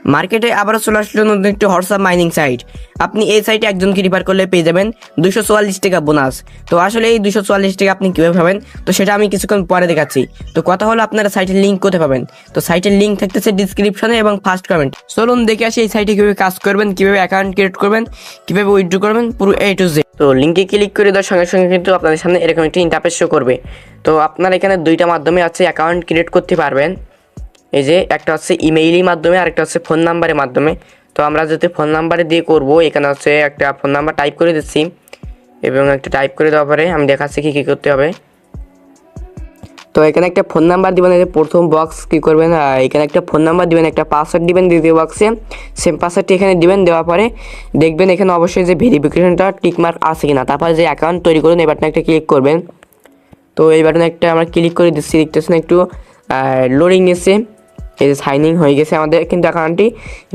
মার্কেটে আবারও চলে আসলো নতুন একটি হোয়াটসঅ্যাপ মাইনিং সাইট। আপনি এই সাইটে একজনকে রিফার করলে পেয়ে যাবেন 244 টাকা বোনাস। তো আসলে এই 244 টাকা আপনি কীভাবে পাবেন, তো সেটা আমি কিছুক্ষণ পরে দেখাচ্ছি। তো কথা হলো আপনারা সাইটের লিঙ্ক কোথায় পাবেন, তো সাইটের লিঙ্ক থাকতেছে ডিসক্রিপশনে এবং ফার্স্ট কমেন্ট। চলুন দেখে আসি এই সাইটে কীভাবে কাজ করবেন, কীভাবে অ্যাকাউন্ট ক্রিয়েট করবেন, কীভাবে উইথড্র করবেন, পুরো A to Z। তো লিঙ্কে ক্লিক করে দেওয়ার সঙ্গে সঙ্গে কিন্তু আপনাদের সামনে এরকম একটি ইন্টারফেস শো করবে। তো আপনারা এখানে দুইটা মাধ্যমে আছে অ্যাকাউন্ট ক্রিয়েট করতে পারবেন। এই যে একটা হচ্ছে ইমেইলের মাধ্যমে আর একটা হচ্ছে ফোন নাম্বারের মাধ্যমে। তো আমরা যদি ফোন নাম্বারে দিয়ে করব, এখানে হচ্ছে একটা ফোন নাম্বার টাইপ করে দিচ্ছি এবং একটা টাইপ করে দেওয়ার পরে আমি দেখাচ্ছি কী কী করতে হবে। তো এখানে একটা ফোন নাম্বার দিবেন, এই যে প্রথম বক্স কী করবেন, এখানে একটা ফোন নাম্বার দিবেন, একটা পাসওয়ার্ড দিবেন দ্বিতীয় বক্সে, সেম পাসওয়ার্ডটি এখানে দিবেন। দেওয়ার পরে দেখবেন এখানে অবশ্যই যে ভেরিফিকেশনটা টিকমার্ক আছে কিনা, তারপরে যে অ্যাকাউন্ট তৈরি করুন এই বাটনে একটা ক্লিক করবেন। তো এই বাটনে একটা আমরা ক্লিক করে দিচ্ছি, দেখতেছেন একটু লোডিং নিচ্ছে। এই যে সাইনিং হয়ে গেছে আমাদের, কিন্তু অ্যাকাউন্টটি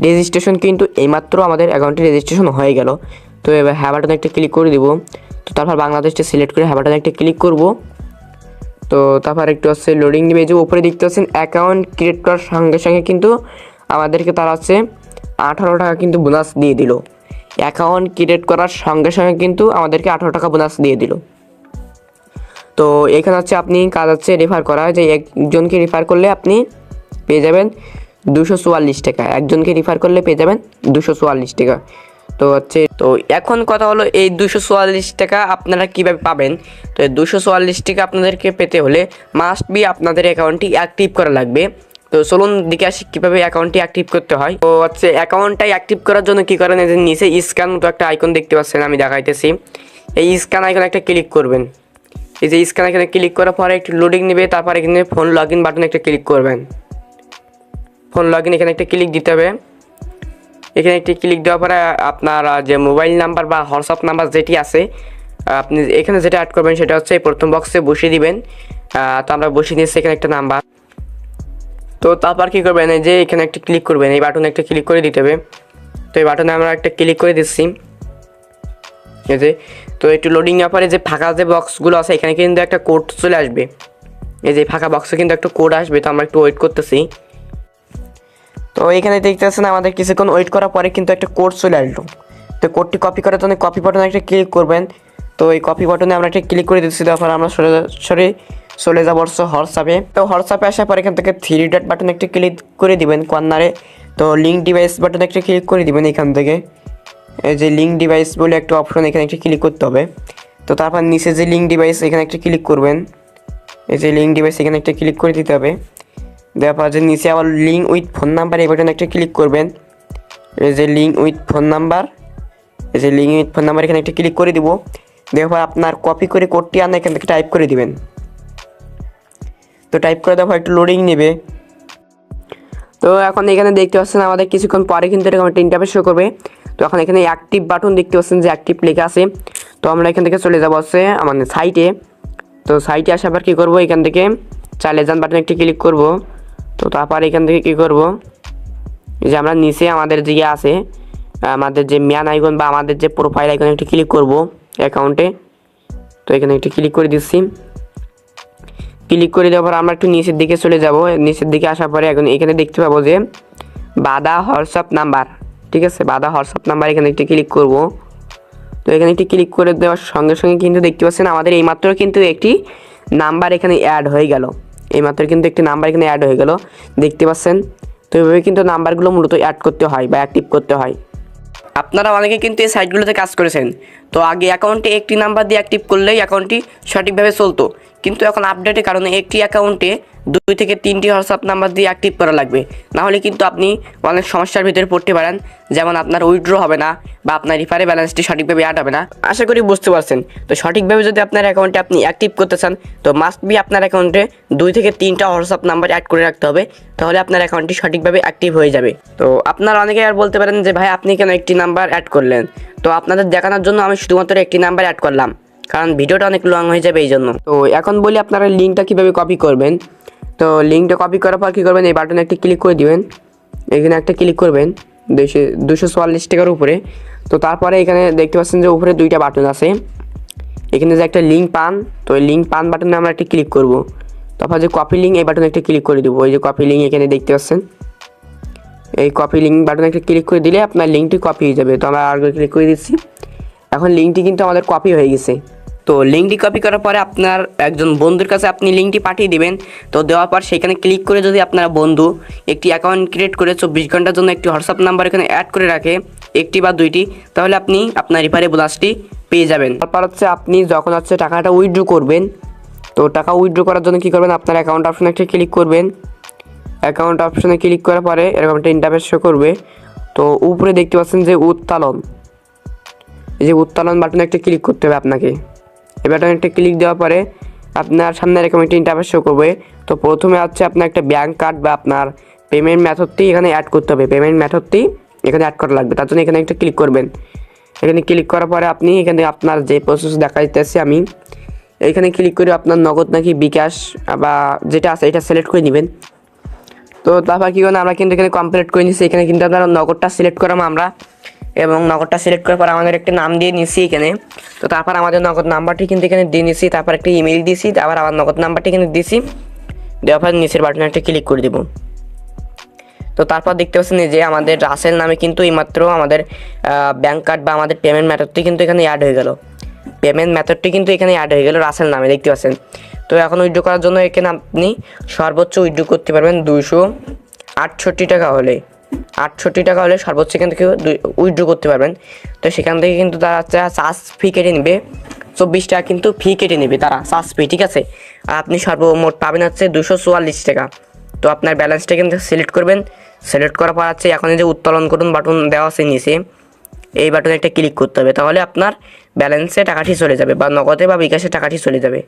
রেজিস্ট্রেশন কিন্তু এইমাত্র আমাদের অ্যাকাউন্টটি রেজিস্ট্রেশন হয়ে গেল। তো এবার হ্যাঁ বাটনে একটা ক্লিক করে দিব। তো তারপর বাংলাদেশটা সিলেক্ট করে হ্যাঁ বাটনে একটা ক্লিক করব। তো তারপর একটু হচ্ছে লোডিং নেবে। যে উপরে দেখতে পাচ্ছেন অ্যাকাউন্ট ক্রিয়েট করার সঙ্গে সঙ্গে কিন্তু আমাদেরকে তারা হচ্ছে 18 টাকা কিন্তু বোনাস দিয়ে দিল। অ্যাকাউন্ট ক্রিয়েট করার সঙ্গে সঙ্গে কিন্তু আমাদেরকে 18 টাকা বোনাস দিয়ে দিল। তো এখানে হচ্ছে আপনি কাজ হচ্ছে রেফার করা, যে একজনকে রেফার করলে আপনি পেয়ে যাবেন 244 টাকা, একজনকে রেফার করলে পেয়ে যাবেন 244 টাকা। তো হচ্ছে, তো এখন কথা হলো এই 244 টাকা আপনারা কীভাবে পাবেন। তো এই 244 টাকা আপনাদেরকে পেতে হলে মাস্ট বি আপনাদের অ্যাকাউন্টটি অ্যাক্টিভ করা লাগবে। তো চলুন দেখে আসি কীভাবে অ্যাকাউন্টটি অ্যাক্টিভ করতে হয়। তো হচ্ছে অ্যাকাউন্টটাই অ্যাক্টিভ করার জন্য কী করেন, এই যে নিচে স্ক্যান মতো একটা আইকন দেখতে পাচ্ছেন, আমি দেখাইতেছি। এই স্ক্যান আইকন একটা ক্লিক করবেন। এই যে স্ক্যান আইকনে ক্লিক করার পরে একটু লোডিং নেবে, তারপর এখানে ফোন লগ ইন বাটনে একটা ক্লিক করবেন। ফোন লগ ইন এখানে একটা ক্লিক দিতে হবে। এখানে একটি ক্লিক দেওয়ার পরে আপনার যে মোবাইল নাম্বার বা হোয়াটসঅ্যাপ নাম্বার যেটি আছে, আপনি এখানে যেটা অ্যাড করবেন সেটা হচ্ছে প্রথম বক্সে বসিয়ে দিবেন। তো আমরা বসিয়ে নিয়েছি এখানে একটা নাম্বার। তো তারপর কী করবেন, এই যে এখানে একটা ক্লিক করবেন, এই বাটনে একটা ক্লিক করে দিতে হবে। তো এই বাটনে আমরা একটা ক্লিক করে দিচ্ছি। এই যে, তো একটু লোডিং নেওয়ার পরে যে ফাঁকা যে বক্সগুলো আছে এখানে কিন্তু একটা কোড চলে আসবে। এই যে ফাঁকা বক্সে কিন্তু একটা কোড আসবে, তো আমরা একটু ওয়েট করতেছি। তো এখানে দেখতেছেন আমাদের কিছুক্ষণ ওয়েট করার পরে কিন্তু একটা কোড চলে আসলো। তো কোডটি কপি করার জন্য কপি বাটনে একটা ক্লিক করবেন। তো এই কপি বাটনে আমরা একটা ক্লিক করে দিচ্ছি, তারপর আমরা চলে যাবো হোয়াটসঅ্যাপে। তো হোয়াটসঅ্যাপে আসার পর এখান থেকে 3 ডট বাটনে একটা ক্লিক করে দিবেন কর্নারে। তো লিঙ্ক ডিভাইস বাটনে একটা ক্লিক করে দিবেন। এখান থেকে এই যে লিঙ্ক ডিভাইস বলে একটা অপশন, এখানে একটা ক্লিক করতে হবে। তো তারপর নিচে যে লিঙ্ক ডিভাইস এখানে একটা ক্লিক করবেন। এই যে লিঙ্ক ডিভাইস এখানে একটা ক্লিক করে দিতে হবে। দেওয়ার পর যে নিচে আবার লিঙ্ক উইথ ফোন নাম্বার এই বাটনে একটা ক্লিক করবেন। এই যে লিঙ্ক উইথ ফোন নাম্বার, এই যে লিঙ্ক উইথ ফোন নাম্বার এখানে একটা ক্লিক করে দিব। দেওয়ার পর আপনার কপি করে কোডটি আনা এখান থেকে টাইপ করে দিবেন। তো টাইপ করে দেওয়ার পর একটু লোডিং নেবে। তো এখন এখানে দেখতে পাচ্ছেন আমাদের কিছুক্ষণ পরে কিন্তু এরকম একটা ইন্টারফেস শো করবে। তো এখন এখানে অ্যাক্টিভ বাটন দেখতে পাচ্ছেন যে অ্যাক্টিভ লেখা আছে। তো আমরা এখান থেকে চলে যাবো হচ্ছে আমাদের সাইটে। তো সাইটে আসার পর কী করবো, এখান থেকে চালিয়ে যান বাটনে একটি ক্লিক করব। তো তারপর এখান থেকে কী করব, যে আমরা নিচে আমাদের যে আছে আমাদের যে ম্যান আইকন বা আমাদের যে প্রোফাইল আইকনে একটি ক্লিক করব অ্যাকাউন্টে। তো এখানে একটি ক্লিক করে দিচ্ছি। ক্লিক করে দেওয়ার পর আমরা একটু নিচের দিকে চলে যাব। নিচের দিকে আসার পরে এখন এখানে দেখতে পাবো যে বাদা হোয়াটসঅ্যাপ নাম্বার, ঠিক আছে, বাদা হোয়াটসঅ্যাপ নাম্বার এখানে একটি ক্লিক করব। তো এখানে একটি ক্লিক করে দেওয়ার সঙ্গে সঙ্গে কিন্তু দেখতে পাচ্ছেন আমাদের এইমাত্র কিন্তু একটি নাম্বার এখানে অ্যাড হয়ে গেল। এইমাত্র কিন্তু একটি নাম্বার এখানে অ্যাড হয়ে গেল, দেখতে পাচ্ছেন। তো এইভাবে কিন্তু নাম্বারগুলো মূলত অ্যাড করতে হয় বা অ্যাক্টিভ করতে হয়। আপনারা অনেকে কিন্তু এই সাইটগুলোতে কাজ করেছেন। তো আগে অ্যাকাউন্টে একটি নাম্বার দিয়ে অ্যাক্টিভ করলেই অ্যাকাউন্টটি সঠিকভাবে চলতো, কিন্তু এখন আপডেটের কারণে একটি অ্যাকাউন্টে 2 থেকে 3টি হোয়াটসঅ্যাপ নাম্বার দিয়ে অ্যাক্টিভ করা লাগবে। নাহলে কিন্তু আপনি অনেক সমস্যার ভিতরে পড়তে পারেন, যেমন আপনার উইথড্র হবে না বা আপনার রিফারে ব্যালেন্সটি সঠিকভাবে অ্যাড হবে না। আশা করি বুঝতে পারছেন। তো সঠিকভাবে যদি আপনার অ্যাকাউন্টে আপনি অ্যাক্টিভ করতে চান, তো মাস্ট বি আপনার অ্যাকাউন্টে 2 থেকে 3টা হোয়াটসঅ্যাপ নাম্বার অ্যাড করে রাখতে হবে, তাহলে আপনার অ্যাকাউন্টটি সঠিকভাবে অ্যাক্টিভ হয়ে যাবে। তো আপনারা অনেকে আর বলতে পারেন যে ভাই আপনি কেন একটি নাম্বার অ্যাড করলেন। তো আপনাদের দেখানোর জন্য আমি শুধুমাত্র একটি নাম্বার অ্যাড করলাম, কারণ ভিডিওটা অনেক লং হয়ে যাবে এই জন্য। তো এখন বলি আপনারা লিঙ্কটা কীভাবে কপি করবেন। তো লিঙ্কটা কপি করার পর কী করবেন, এই বাটনে একটা ক্লিক করে দিবেন। এখানে একটা ক্লিক করবেন 244 টাকার উপরে। তো তারপরে এখানে দেখতে পাচ্ছেন যে উপরে 2টা বাটন আছে, এখানে যে একটা লিঙ্ক পান, তো এই লিঙ্ক পান বাটনে আমরা একটা ক্লিক করব। তারপর যে কপি লিঙ্ক এই বাটনে একটা ক্লিক করে দেবো। ওই যে কপি লিঙ্ক এখানে দেখতে পাচ্ছেন, এই কপি লিঙ্ক বাটনে একটা ক্লিক করে দিলে আপনার লিঙ্কটি কপি হয়ে যাবে। তো আমরা আর ক্লিক করে দিচ্ছি, এখন লিঙ্কটি কিন্তু আমাদের কপি হয়ে গেছে। তো লিঙ্কটি কপি করার পরে আপনার একজন বন্ধুর কাছে আপনি লিঙ্কটি পাঠিয়ে দিবেন। তো দেওয়ার পর সেখানে ক্লিক করে যদি আপনার বন্ধু একটি অ্যাকাউন্ট ক্রিয়েট করে 24 ঘন্টার জন্য একটি হোয়াটসঅ্যাপ নাম্বার এখানে অ্যাড করে রাখে, একটি বা দুইটি, তাহলে আপনি আপনার রিফারে বোনাসটি পেয়ে যাবেন। তারপর হচ্ছে আপনি যখন হচ্ছে টাকাটা উইথড্র করবেন, তো টাকা উইথড্র করার জন্য কী করবেন, আপনার অ্যাকাউন্ট অপশনে একটা ক্লিক করবেন। অ্যাকাউন্ট অপশনে ক্লিক করার পরে এরকম একটা ইন্টারফেস শো করবে। তো উপরে দেখতে পাচ্ছেন যে উত্তোলন, এই যে উত্তোলন বাটনে একটা ক্লিক করতে হবে আপনাকে। এই বাটনে একটা ক্লিক দেওয়ার পরে আপনার সামনে এরকম একটা ইন্টারফেস শো করবে। তো প্রথমে হচ্ছে আপনার একটা ব্যাঙ্ক কার্ড বা আপনার পেমেন্ট মেথডটি এখানে অ্যাড করতে হবে, পেমেন্ট মেথডটি এখানে অ্যাড করা লাগবে। তার জন্য এখানে একটা ক্লিক করবেন। এখানে ক্লিক করার পরে আপনি এখানে আপনার যে প্রসেস দেখা দিতেছে আমি এইখানে ক্লিক করে আপনার নগদ নাকি বিকাশ বা যেটা আছে এটা সিলেক্ট করে নেবেন। তো তারপর কী করবেন, আমরা কিন্তু এখানে কমপ্লিট করে নিচ্ছি। এখানে কিন্তু আপনার নগদটা সিলেক্ট করাম আমরা, এবং নগদটা সিলেক্ট করার পর আমাদের একটা নাম দিয়ে নিচ্ছি এখানে। তো তারপর আমাদের নগদ নাম্বারটি কিন্তু এখানে দিয়ে নিচ্ছি, তারপর একটা ইমেল দিয়েছি, তারপর আবার নগদ নাম্বারটি এখানে দিয়েছি, দেওয়ার পর নিচের বাটনে একটা ক্লিক করে দেবো। তো তারপর দেখতে পাচ্ছেন যে আমাদের রাসেল নামে কিন্তু এইমাত্র আমাদের ব্যাঙ্ক কার্ড বা আমাদের পেমেন্ট মেথডটি কিন্তু এখানে অ্যাড হয়ে গেল, পেমেন্ট মেথডটি কিন্তু এখানে অ্যাড হয়ে গেল রাসেল নামে, দেখতে পাচ্ছেন। তো এখন উইথড্র করার জন্য এখানে আপনি সর্বোচ্চ উইথড্র করতে পারবেন 268 টাকা হলে, 68 টাকা হলে সর্বোচ্চ এখান থেকে উইথড্র করতে পারবেন। তো সেখান থেকে কিন্তু তারা চার্জ ফি কেটে নেবে, 24 টাকা কিন্তু ফি কেটে নেবে তারা চার্জ ফি, ঠিক আছে। আর আপনি সর্বমোট পাবেন হচ্ছে 244 টাকা। তো আপনার ব্যালেন্সটা কিন্তু সিলেক্ট করবেন, সিলেক্ট করার পর আছে এখন যে উত্তোলন করুন বাটন দেওয়া আছে নিচে, এই বাটনে একটা ক্লিক করতে হবে, তাহলে আপনার ব্যালেন্সে টাকাটি চলে যাবে বা নগদে বা বিকাশে টাকাটি চলে যাবে।